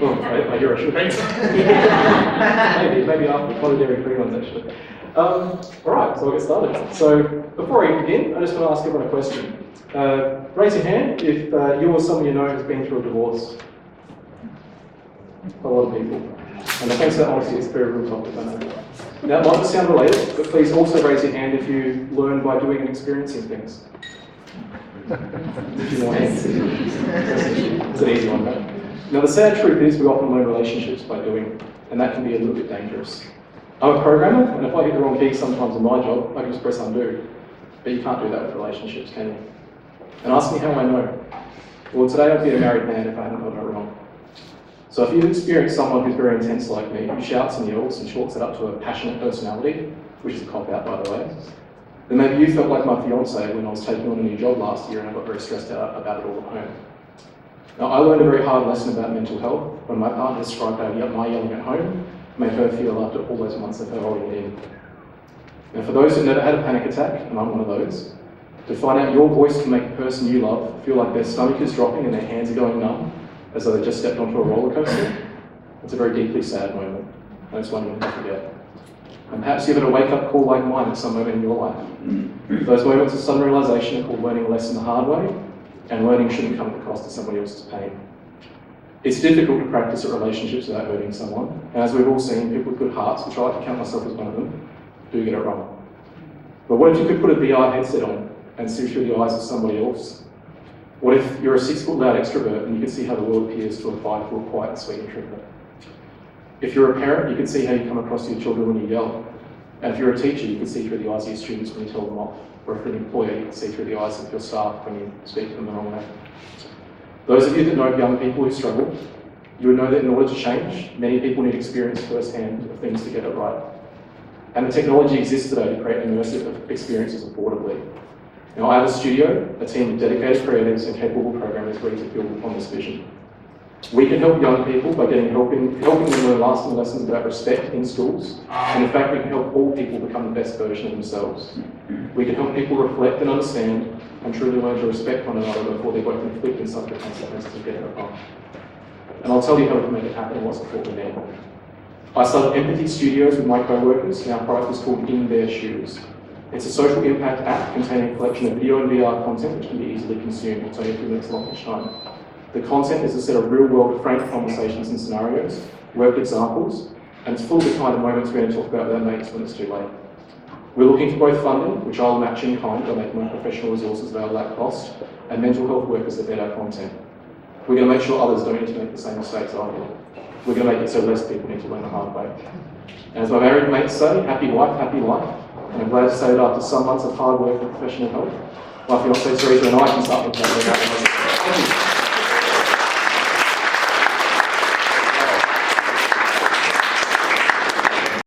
Oh, I hear I should. maybe after the dairy-free ones actually. All right, so I'll get started. So before I begin, I just want to ask everyone a question. Raise your hand if you or someone you know has been through a divorce. A lot of people. And thanks for that honesty, it's a very real topic, I know. Now, it might not sound related, but please also raise your hand if you learn by doing and experiencing things. A few more hands. It's an easy one, right? Now, the sad truth is we often learn relationships by doing, and that can be a little bit dangerous. I'm a programmer, and if I hit the wrong key sometimes in my job, I can just press undo. But you can't do that with relationships, can you? And ask me how I know. Well, today I'd be a married man if I hadn't got it wrong. So if you've experienced someone who's very intense like me, who shouts and yells and chalks it up to a passionate personality, which is a cop-out by the way, then maybe you felt like my fiance when I was taking on a new job last year and I got very stressed out about it all at home. Now, I learned a very hard lesson about mental health when my partner described how my yelling at home made her feel after all those months of her holding it in. Now, for those who've never had a panic attack, and I'm one of those, to find out your voice can make the person you love feel like their stomach is dropping and their hands are going numb, as though they just stepped onto a roller coaster, it's a very deeply sad moment, and it's one you'll never forget. And perhaps you've had a wake-up call like mine at some moment in your life. Those moments of sudden realisation are called learning a lesson the hard way, and learning shouldn't come at the cost of somebody else's pain. It's difficult to practice at relationships without hurting someone, and as we've all seen, people with good hearts, which I like to count myself as one of them, do get it wrong. But what if you could put a VR headset on and see through the eyes of somebody else? What if you're a 6-foot loud extrovert and you can see how the world appears to a 5-foot quiet and sweet introvert? If you're a parent, you can see how you come across to your children when you yell. And if you're a teacher, you can see through the eyes of your students when you tell them off. Or if you're an employer, you can see through the eyes of your staff when you speak to them the wrong way. Those of you that know young people who struggle, you would know that in order to change, many people need experience firsthand of things to get it right. And the technology exists today to create immersive experiences affordably. Now, I have a studio, a team of dedicated creatives and capable programmers ready to build upon this vision. We can help young people by helping them learn lasting lessons about respect in schools, and in fact we can help all people become the best version of themselves. We can help people reflect and understand and truly learn to respect one another before they both inflict and suffer the consequences of getting it wrong. And I'll tell you how we can make it happen and what's important there. I started Empathy Studios with my co-workers, and our product is called In Their Shoes. It's a social impact app containing a collection of video and VR content which can be easily consumed. It's only a few minutes long each time. The content is a set of real-world frank conversations and scenarios, worked examples, and it's full of the kind of moments we're going to talk about with our mates when it's too late. We're looking for both funding, which I'll match in kind by making my professional resources available at cost, and mental health workers that vet our content. We're going to make sure others don't need to make the same mistakes I did. We're going to make it so less people need to learn the hard way. And as my married mates say, happy wife, happy life. And I'm glad to say that after some months of hard work and professional help, my fiancée Teresa and I can start with that. Thank you.